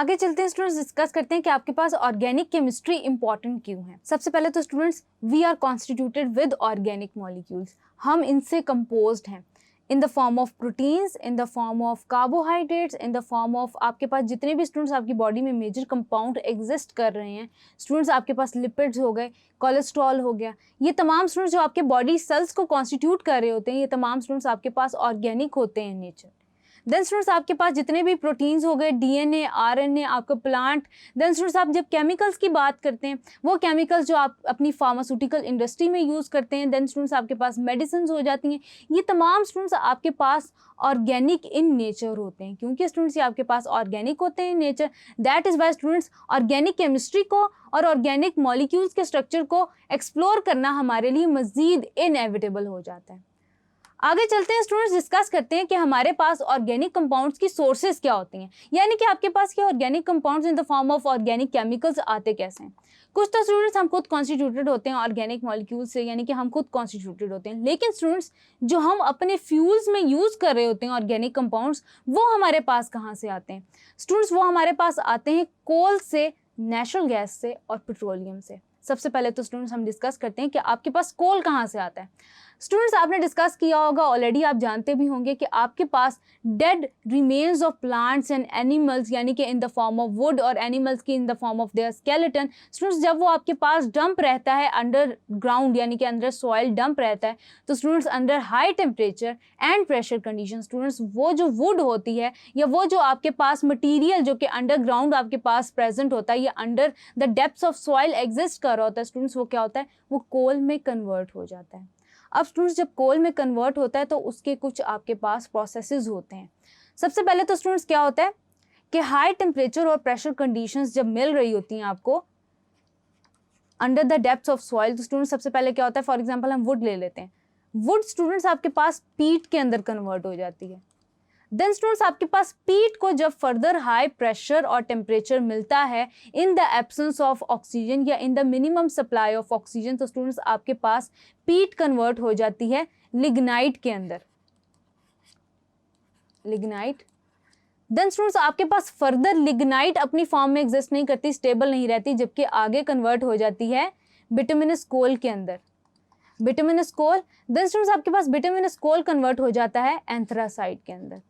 आगे चलते हैं स्टूडेंट्स, डिस्कस करते हैं कि आपके पास ऑर्गेनिक केमिस्ट्री इंपॉर्टेंट क्यों है। सबसे पहले तो students, we are constituted with organic molecules. हम इनसे कंपोज्ड हैं in the form of proteins, in the form of carbohydrates, in the form of आपके पास जितने भी स्टूडेंट्स आपकी बॉडी में मेजर कंपाउंड एग्जिस्ट कर रहे हैं स्टूडेंट्स, आपके पास लिपिड्स हो गए, कोलेस्ट्रॉल हो गया, ये तमाम स्टूडेंट्स जो आपके बॉडी सेल्स को कॉन्स्टिट्यूट कर रहे होते हैं, ये तमाम स्टूडेंट्स आपके पास ऑर्गेनिक होते हैं नेचर। देन स्टूडेंट्स आपके पास जितने भी प्रोटीन्स हो गए, डीएनए, आरएनए, आपका प्लांट। देन स्टूडेंट्स आप जब केमिकल्स की बात करते हैं, वो केमिकल्स जो आप अपनी फार्मास्यूटिकल इंडस्ट्री में यूज़ करते हैं, देन स्टूडेंट्स आपके पास मेडिसिन हो जाती हैं, ये तमाम स्टूडेंट्स आपके पास ऑर्गेनिक इन नेचर होते हैं। क्योंकि स्टूडेंट्स ये आपके पास ऑर्गेनिक होते हैं in nature, that is why students organic chemistry को और ऑर्गेनिक मॉलिक्यूल्स के स्ट्रक्चर को एक्सप्लोर करना हमारे लिए मज़ीद इनएविटेबल हो जाता है। आगे चलते हैं स्टूडेंट्स, डिस्कस करते हैं कि हमारे पास ऑर्गेनिक कंपाउंड्स की सोर्सेज क्या होती हैं, यानी कि आपके पास ये organic compounds in the form of organic chemicals आते कैसे हैं। कुछ तो स्टूडेंट्स हम खुद कॉन्स्टिट्यूटेड होते हैं ऑर्गेनिक मॉलिक्यूल से, यानी कि हम खुद कॉन्स्टिट्यूटेड होते हैं, लेकिन स्टूडेंट्स जो हम अपने फ्यूल्स में यूज़ कर रहे होते हैं ऑर्गेनिक कंपाउंड्स, वो हमारे पास कहाँ से आते हैं स्टूडेंट्स? वो हमारे पास आते हैं कोल से, नेचुरल गैस से और पेट्रोलियम से। सबसे पहले तो स्टूडेंट्स हम डिस्कस करते हैं कि आपके पास कोल कहाँ से आता है। स्टूडेंट्स आपने डिस्कस किया होगा ऑलरेडी, आप जानते भी होंगे कि आपके पास dead remains of plants and animals, यानी कि in the form of wood, और एनिमल्स की in the form of their skeleton. Students जब वो आपके पास डंप रहता है अंडर ग्राउंड, यानी कि अंडर सॉइल डंप रहता है, तो students under high temperature and pressure condition students वो जो वुड होती है या वो जो आपके पास मटीरियल जो कि अंडरग्राउंड आपके पास प्रेजेंट होता है या under the depths of soil exist कर रहा होता है स्टूडेंट्स, वो क्या होता है, वो कोल में कन्वर्ट हो जाता है। अब स्टूडेंट्स जब कोल में कन्वर्ट होता है तो उसके कुछ आपके पास प्रोसेसेस होते हैं। सबसे पहले तो स्टूडेंट्स क्या होता है कि हाई टेम्परेचर और प्रेशर कंडीशंस जब मिल रही होती हैं आपको under the depths of soil, तो स्टूडेंट्स सबसे पहले क्या होता है, फॉर एग्जांपल हम वुड ले लेते हैं, वुड स्टूडेंट्स आपके पास पीट के अंदर कन्वर्ट हो जाती है। देन स्टूडेंट्स आपके पास पीट को जब फर्दर हाई प्रेशर और टेम्परेचर मिलता है in the absence of oxygen या in the minimum supply of oxygen, तो स्टूडेंट्स आपके पास पीट कन्वर्ट हो जाती है लिग्नाइट के अंदर, लिग्नाइट। देन स्टूडेंट्स आपके पास फर्दर लिग्नाइट अपनी फॉर्म में एग्जिस्ट नहीं करती, स्टेबल नहीं रहती, जबकि आगे कन्वर्ट हो जाती है बिटुमिनस कोल के अंदर, बिटुमिनस कोल। देन स्टूडेंट्स आपके पास बिटुमिनस कोल कन्वर्ट हो जाता है एंथ्रासाइट के अंदर।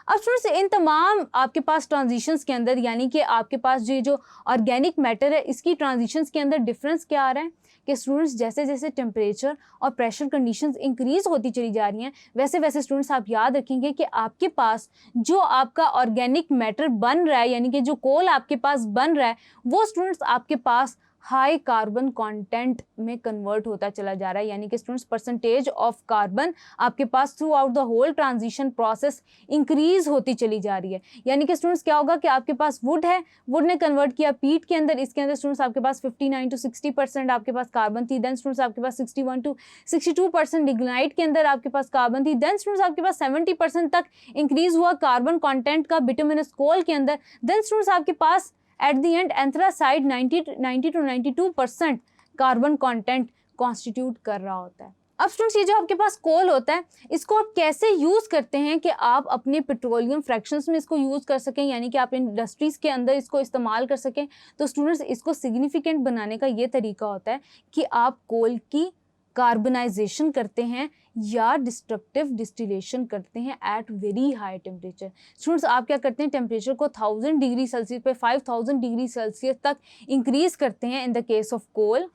अब स्टूडेंट्स इन तमाम आपके पास ट्रांजिशंस के अंदर, यानी कि आपके पास ये जो ऑर्गेनिक मैटर है इसकी ट्रांजिशंस के अंदर डिफरेंस क्या आ रहा है कि स्टूडेंट्स जैसे जैसे टेम्परेचर और प्रेशर कंडीशंस इंक्रीज होती चली जा रही हैं, वैसे वैसे स्टूडेंट्स आप याद रखेंगे कि आपके पास जो आपका ऑर्गेनिक मैटर बन रहा है, यानी कि जो कोल आपके पास बन रहा है, वो स्टूडेंट्स आपके पास हाई कार्बन कंटेंट में कन्वर्ट होता चला जा रहा है, यानी कि स्टूडेंट्स परसेंटेज ऑफ कार्बन आपके पास throughout the whole transition process increase होती चली जा रही है। यानी कि स्टूडेंट्स क्या होगा कि आपके पास वुड है, वुड ने कन्वर्ट किया पीट के अंदर, इसके अंदर स्टूडेंट्स आपके पास 59 to 60% आपके पास कार्बन थी। देन स्टूडेंट्स आपके पास 61 to 62% लिग्नाइट के अंदर आपके पास कार्बन थी। देन स्टूडेंट्स आपके पास 70% तक इंक्रीज हुआ कार्बन कॉन्टेंट का बिटुमिनस कोल के अंदर। देन स्टूडेंट्स आपके पास at the end anthracite 90 to 92% carbon content constitute कर रहा होता है। अब स्टूडेंट्स ये जो आपके पास कोल होता है इसको आप कैसे यूज़ करते हैं कि आप अपने पेट्रोलियम फ्रैक्शंस में इसको यूज़ कर सकें, यानी कि आप इंडस्ट्रीज़ के अंदर इसको इस्तेमाल कर सकें। तो स्टूडेंट्स इसको सिग्निफिकेंट बनाने का ये तरीका होता है कि आप कोल की कार्बनाइजेशन करते हैं या डिस्ट्रक्टिव डिस्टिलेशन करते हैं at very high temperature. Students आप क्या करते हैं, टेम्परेचर को 1000 डिग्री सेल्सियस पे 5000 डिग्री सेल्सियस तक इंक्रीज करते हैं in the case of coal.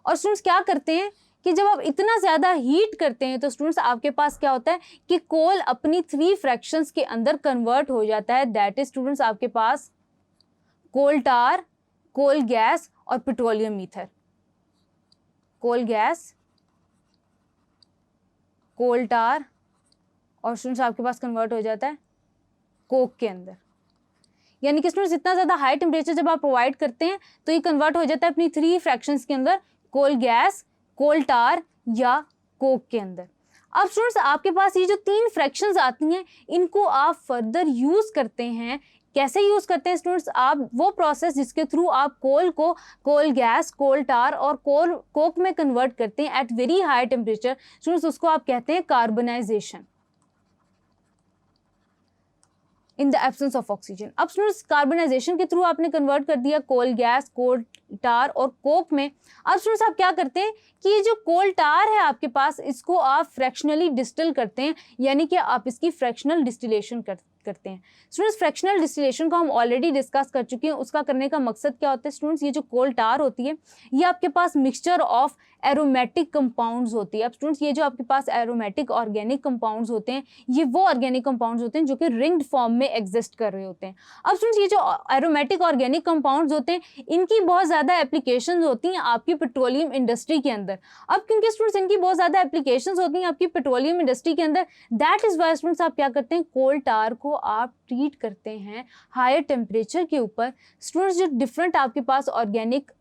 और स्टूडेंट्स क्या करते हैं कि जब आप इतना ज़्यादा हीट करते हैं तो स्टूडेंट्स आपके पास क्या होता है कि कोल अपनी 3 फ्रैक्शंस के अंदर कन्वर्ट हो जाता है, दैट इज स्टूडेंट्स आपके पास कोल टार, कोल गैस और पेट्रोलियम ईथर। कोल गैस, कोल टार और स्टूडेंट्स आपके पास कन्वर्ट हो जाता है कोक के अंदर। यानी कि स्टूडेंट्स इतना ज़्यादा हाई टेम्परेचर जब आप प्रोवाइड करते हैं तो ये कन्वर्ट हो जाता है अपनी 3 फ्रैक्शंस के अंदर, कोल गैस, कोल टार या कोक के अंदर। अब स्टूडेंट्स आपके पास ये जो 3 फ्रैक्शंस आती हैं इनको आप फर्दर यूज़ करते हैं। कैसे यूज़ करते हैं स्टूडेंट्स? आप वो प्रोसेस जिसके थ्रू आप कोल को कोल गैस, कोल टार और कोक में कन्वर्ट करते हैं at very high temperature, students उसको आप कहते हैं carbonization. In the absence of oxygen. अब स्टूडेंट्स कार्बनाइजेशन के थ्रू आपने कन्वर्ट कर दिया कोल गैस, कोल टार और कोक में। अब स्टूडेंट्स आप क्या करते हैं कि ये जो कोल टार है आपके पास, इसको आप फ्रैक्शनली डिस्टिल करते हैं, यानी कि आप इसकी फ्रैक्शनल डिस्टिलेशन करते हैं। स्टूडेंट्स फ्रैक्शनल डिस्टिलेशन को हम ऑलरेडी डिस्कस कर चुके हैं। उसका करने का मकसद क्या होता है स्टूडेंट्स, ये जो कोल टार होती है ये आपके पास मिक्सचर ऑफ एरोमेटिक कंपाउंड्स होती है। अब स्टूडेंट्स ये जो आपके पास एरोमेटिक ऑर्गेनिक कंपाउंड्स होते हैं, ये वो ऑर्गेनिक कंपाउंड्स होते हैं जो कि रिंग्ड फॉर्म में एग्जिस्ट कर रहे होते हैं। अब स्टूडेंट्स ये जो एरोमेटिक ऑर्गेनिक कंपाउंड्स होते हैं, इनकी बहुत ज़्यादा एप्लीकेशंस होती हैं आपकी पेट्रोलियम इंडस्ट्री के अंदर। अब क्योंकि स्टूडेंट्स इनकी बहुत ज़्यादा एप्लीकेशंस होती हैं आपकी पेट्रोलियम इंडस्ट्री के अंदर, दैट इज़ वाई स्टूडेंट्स आप क्या करते हैं, कोल टार को आप ट्रीट करते हैं हायर टेम्परेचर के ऊपर। स्टूडेंट्स जो डिफरेंट आपके पास ऑर्गेनिक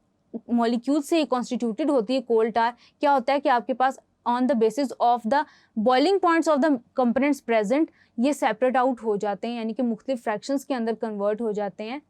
मॉलिक्यूल से कॉन्स्टिट्यूटेड होती है कोल टार, क्या होता है कि आपके pass on the basis of the boiling points of the components present ये सेपरेट आउट हो जाते हैं, यानी कि मुख्तलिफ फ्रैक्शंस के अंदर कन्वर्ट हो जाते हैं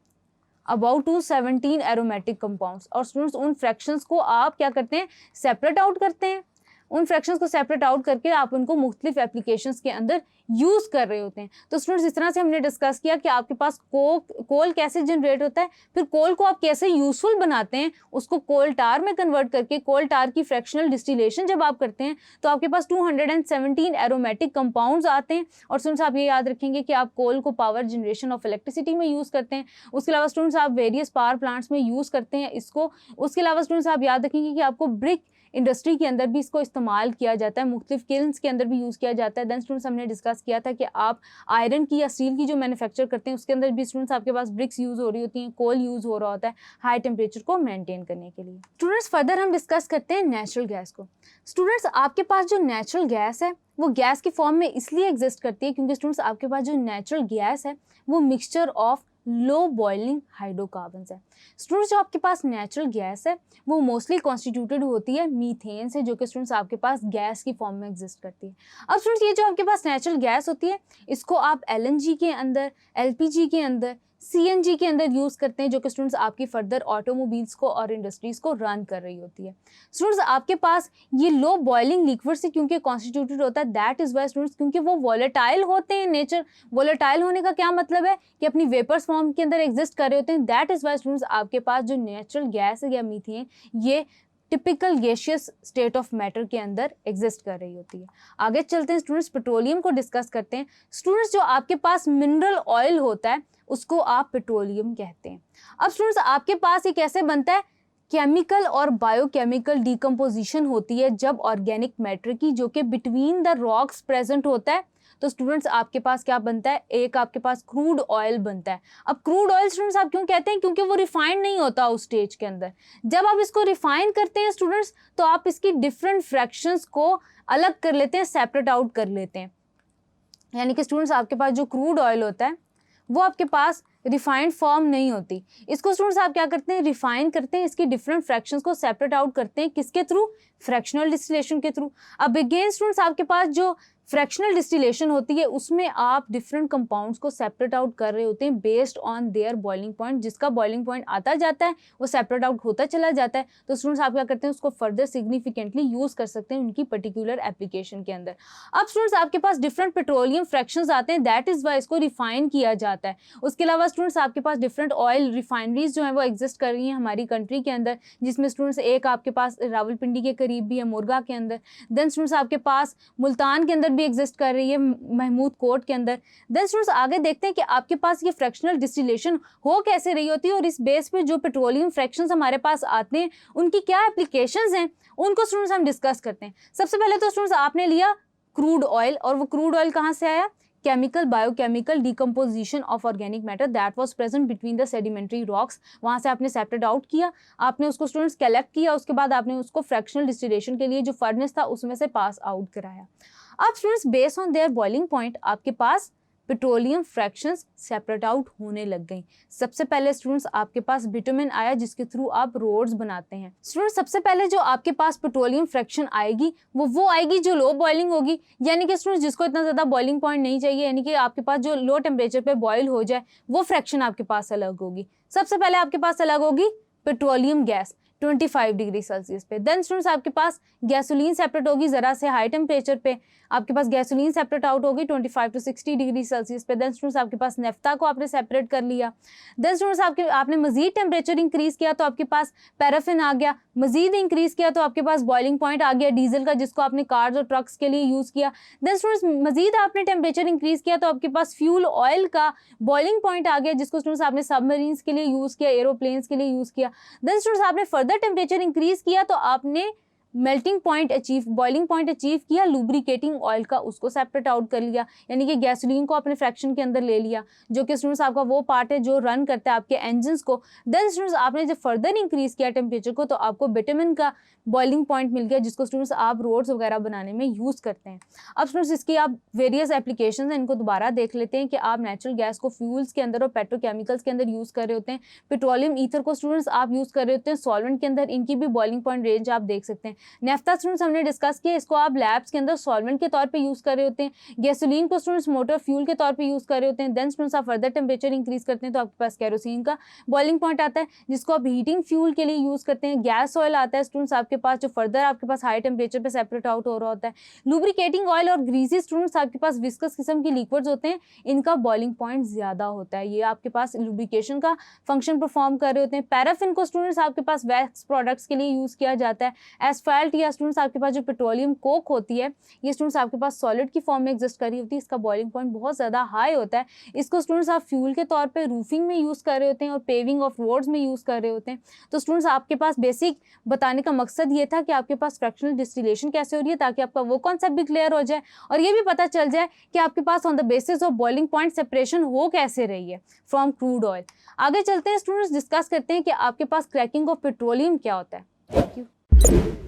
अबाउट 217 एरोमेटिक कंपाउंड्स। और स्टूडेंट्स उन फ्रैक्शंस को आप क्या करते हैं, सेपरेट आउट करते हैं। उन फ्रैक्शंस को सेपरेट आउट करके आप उनको मुख्तलिफ एप्लीकेशंस के अंदर यूज़ कर रहे होते हैं। तो स्टूडेंट्स इस तरह से हमने डिस्कस किया कि आपके पास कोल कैसे जनरेट होता है, फिर कोल को आप कैसे यूज़फुल बनाते हैं, उसको कोल टार में कन्वर्ट करके कोल टार की फ्रैक्शनल डिस्टिलेशन जब आप करते हैं तो आपके पास 217 एरोमेटिक कंपाउंड्स आते हैं। और स्टूडेंट्स आप ये याद रखेंगे कि आप कोल को पावर जनरेशन ऑफ इलेक्ट्रिसिटी में यूज़ करते हैं। उसके अलावा स्टूडेंट्स आप वेरियस पावर प्लांट्स में यूज़ करते हैं इसको। उसके अलावा स्टूडेंट्स आप याद रखेंगे कि आपको ब्रिक इंडस्ट्री के अंदर भी इसको इस्तेमाल किया जाता है, मुख्तलिफ किल्न्स के अंदर भी यूज़ किया जाता है। देन स्टूडेंट्स हमने डिस्कस किया था कि आप आयरन की या स्टील की जो मैन्युफैक्चर करते हैं उसके अंदर भी स्टूडेंट्स आपके पास ब्रिक्स यूज़ हो रही होती हैं, कोल यूज़ हो रहा होता है हाई टेम्परेचर को मेंटेन करने के लिए। स्टूडेंट्स फर्दर हम डिस्कस करते हैं नेचुरल गैस को। स्टूडेंट्स आपके पास जो नेचुरल गैस है वो गैस की फॉर्म में इसलिए एग्जिस्ट करती है क्योंकि स्टूडेंट्स आपके पास जो नेचुरल गैस है वो mixture of low boiling hydrocarbons है। स्टूडेंट्स जो आपके पास नेचुरल गैस है वो मोस्टली कॉन्स्टिट्यूटेड होती है मीथेन से, जो कि स्टूडेंट्स आपके पास गैस की फॉर्म में एग्जिस्ट करती है। अब स्टूडेंट्स ये जो आपके पास नेचुरल गैस होती है इसको आप LNG के अंदर, LPG के अंदर, CNG के अंदर यूज़ करते हैं, जो कि स्टूडेंट्स आपकी फर्दर ऑटोमोबाइल्स को और इंडस्ट्रीज़ को रन कर रही होती है। स्टूडेंट्स आपके पास ये लो बॉइलिंग लिक्विड से क्योंकि कॉन्स्टिट्यूटेड होता है, दैट इज़ वाई स्टूडेंट्स क्योंकि वो वॉलेटाइल होते हैं। नेचर वॉलेटाइल होने का क्या मतलब है कि अपनी वेपर्स फॉर्म के अंदर एग्जिस्ट कर रहे होते हैं। दैट इज़ वाई स्टूडेंट्स आपके पास जो नेचुरल गैस है या मीथेन ये typical gaseous state of matter के अंदर एग्जिस्ट कर रही होती है। आगे चलते हैं स्टूडेंट्स, पेट्रोलियम को डिस्कस करते हैं। स्टूडेंट्स जो आपके पास मिनरल ऑयल होता है उसको आप पेट्रोलियम कहते हैं। अब स्टूडेंट्स आपके पास ये कैसे बनता है, केमिकल और बायोकेमिकल डिकम्पोजिशन होती है जब ऑर्गेनिक मैटर की, जो कि बिटवीन द रॉक्स प्रेजेंट होता है। तो स्टूडेंट्स आपके पास क्या बनता है, एक आपके पास क्रूड ऑयल बनता है। अब क्रूड ऑयल स्टूडेंट्स आप क्यों कहते हैं, क्योंकि वो रिफाइंड नहीं होता उस स्टेज के अंदर। जब आप इसको रिफाइन करते हैं स्टूडेंट्स तो आप इसकी डिफरेंट फ्रैक्शंस को अलग कर लेते हैं, सेपरेट आउट कर लेते हैं। यानी कि स्टूडेंट्स आपके पास जो क्रूड ऑयल होता है वो आपके पास रिफाइंड फॉर्म नहीं होती। इसको स्टूडेंट्स आप क्या करते हैं, रिफाइन करते हैं, इसकी डिफरेंट फ्रैक्शंस को सेपरेट आउट करते हैं, किसके थ्रू, फ्रैक्शनल डिस्टिलेशन के थ्रू। अब अगेन स्टूडेंट्स आपके पास जो फ्रैक्शनल डिस्टिलेशन होती है उसमें आप डिफरेंट कंपाउंड्स को सेपरेट आउट कर रहे होते हैं based on their boiling point. जिसका बॉइलिंग पॉइंट आता जाता है वो सेपरेट आउट होता चला जाता है। तो स्टूडेंट्स आप क्या करते हैं, उसको फर्दर सिग्निफिकेंटली यूज़ कर सकते हैं उनकी पर्टिकुलर एप्लीकेशन के अंदर। अब स्टूडेंट्स आपके पास डिफरेंट पेट्रोलियम फ्रैक्शंस आते हैं, दैट इज़ वाई इसको रिफाइन किया जाता है। उसके अलावा स्टूडेंट्स आपके पास डिफरेंट ऑयल रिफाइनरीज जो है वो एग्जिस्ट कर रही हैं हमारी कंट्री के अंदर, जिसमें स्टूडेंट्स एक आपके पास रावलपिंडी के करीब भी है, मुर्गा के अंदर। देन स्टूडेंट्स आपके पास मुल्तान के अंदर भी एग्जिस्ट कर रही है, महमूद कोट के अंदर। देन स्टूडेंट्स आगे देखते हैं कि आपके पास ये फ्रैक्शनल डिस्टिलेशन हो कैसे रही होती है और इस बेस पे जो पेट्रोलियम फ्रैक्शंस हमारे पास आते हैं उनकी क्या एप्लीकेशंस हैं, उनको स्टूडेंट्स हम डिस्कस करते हैं। सबसे पहले तो स्टूडेंट्स आपने लिया क्रूड ऑयल, और वो क्रूड ऑयल कहाँ से आया, chemical biochemical decomposition of organic matter that was present between the sedimentary rocks. वहाँ से आपने सेपरेट आउट किया, आपने उसको स्टूडेंट्स कलेक्ट किया, उसके बाद आपने उसको फ्रैक्शनल डिस्टिलेशन के लिए जो फर्नेस था उसमें से पास आउट कराया। अब students based on their boiling point आपके पास पेट्रोलियम फ्रैक्शंस सेपरेट आउट होने लग गई। सबसे पहले स्टूडेंट्स आपके पास बिटुमेन आया जिसके थ्रू आप रोड्स बनाते हैं। स्टूडेंट्स सबसे पहले जो आपके पास पेट्रोलियम फ्रैक्शन आएगी वो आएगी जो लो बॉइलिंग होगी, यानी कि स्टूडेंट्स जिसको इतना ज़्यादा बॉइलिंग पॉइंट नहीं चाहिए, यानी कि आपके पास जो लो टेम्परेचर पे बॉयल हो जाए वो फ्रैक्शन आपके पास अलग होगी। सबसे पहले आपके पास अलग होगी पेट्रोलियम गैस। 25 डिग्री सेल्सियस पे। देन स्टूडेंट्स आपके पास गैसोलीन सेपरेट होगी ज़रा से हाई टेम्परेचर पे, आपके पास गैसोलीन सेपरेट आउट होगी 25 to 60 डिग्री सेल्सियस पे। देन स्टूडेंट्स आपके पास नेफ्था को आपने सेपरेट कर लिया। देन स्टूडेंट्स आपने मजीद टेम्परेचर इंक्रीज किया तो आपके पास पैराफिन आ गया, मजीद इंक्रीज किया तो आपके पास बॉइलिंग पॉइंट आ गया डीजल का, जिसको आपने कार्स और ट्रक्स के लिए यूज़ किया। देन स्टूडेंट्स मजीद आपने टेम्परेचर इंक्रीज किया तो आपके पास फ्यूल ऑयल का बॉइलिंग पॉइंट आ गया, जिसको स्टूडेंट्स आपने सबमरीन्स के लिए यूज़ किया, एरोप्लेन्स के लिए यूज़ किया। देन स्टूडेंट्स आपने फर्दर टेम्परेचर इंक्रीज किया तो आपने melting point achieve, boiling point achieve किया, लुब्रिकेटिंग ऑयल का उसको सेपरेट आउट कर लिया, यानी कि गैसोलीन को आपने फ्रैक्शन के अंदर ले लिया, जो कि स्टूडेंट्स आपका वो पार्ट है जो रन करता है आपके इंजन्स को। देन स्टूडेंट्स आपने जब फर्दर इंक्रीज किया टेम्परेचर को तो आपको बिटुमेन का बॉइलिंग पॉइंट मिल गया, जिसको स्टूडेंट्स आप रोड्स वगैरह बनाने में यूज़ करते हैं। अब स्टूडेंट्स इसकी आप वेरियस एप्लीकेशंस हैं, इनको दोबारा देख लेते हैं कि आप नेचुरल गैस को फ्यूल्स के अंदर और पेट्रोकेमिकल्स के अंदर यूज़ कर रहे होते हैं। पेट्रोलियम ईथर को स्टूडेंट्स आप यूज़ कर रहे होते हैं सॉल्वेंट के अंदर, इनकी भी बॉइलिंग पॉइंट रेंज आप देख सकते हैं। नेफ्था स्टूडेंट्स हमने डिस्कस किया, इसको आप लैब्स के अंदर सॉल्वेंट के तौर पे यूज़ कर रहे होते हैं। गैसोलीन को स्टूडेंट्स मोटर फ्यूल के तौर पे यूज़ कर रहे होते हैं। देन स्टूडेंट्स आप फर्दर टेम्परेचर इंक्रीज करते हैं तो आपके पास केरोसिन का बॉइलिंग पॉइंट आता है, जिसको आप हीटिंग फ्यूल के लिए यूज़ करते हैं। गैस ऑयल आता है स्टूडेंट्स आपके पास, जो फर्दर आपके पास हाई टेम्परेचर पे सेपरेट आउट हो रहा होता है। लुब्रिकेटिंग ऑयल और ग्रीसी स्टूडेंट्स आपके पास विस्कस किस्म की लिक्विड्स होते हैं, इनका बॉइलिंग पॉइंट ज़्यादा होता है, ये आपके पास लुब्रिकेशन का फंक्शन परफॉर्म कर रहे होते हैं। पैराफिन को स्टूडेंट्स आपके पास वैक्स प्रोडक्ट्स के लिए यूज़ किया जाता है। एस्फाल्ट या स्टूडेंट्स आपके पास जो पेट्रोलियम कोक होती है, ये स्टूडेंट्स आपके पास सॉलिड की फॉर्म में एग्जिस्ट कर रही होती है, इसका बॉइलिंग पॉइंट बहुत ज़्यादा हाई होता है। इसको स्टूडेंट्स आप फ्यूल के तौर पे रूफिंग में यूज़ कर रहे होते हैं और पेविंग ऑफ रोड्स में यूज़ कर रहे होते हैं। तो स्टूडेंट्स आपके पास बेसिक बताने का मकसद ये था कि आपके पास फ्रैक्शनल डिस्टिलेशन कैसे हो रही है, ताकि आपका वो कॉन्सेप्ट भी क्लियर हो जाए और ये भी पता चल जाए कि आपके pass on the basis of boiling point separation हो कैसे रही है फ्रॉम क्रूड ऑयल। आगे चलते हैं स्टूडेंट्स, डिस्कस करते हैं कि आपके पास क्रैकिंग ऑफ पेट्रोलियम क्या होता है। Thank you.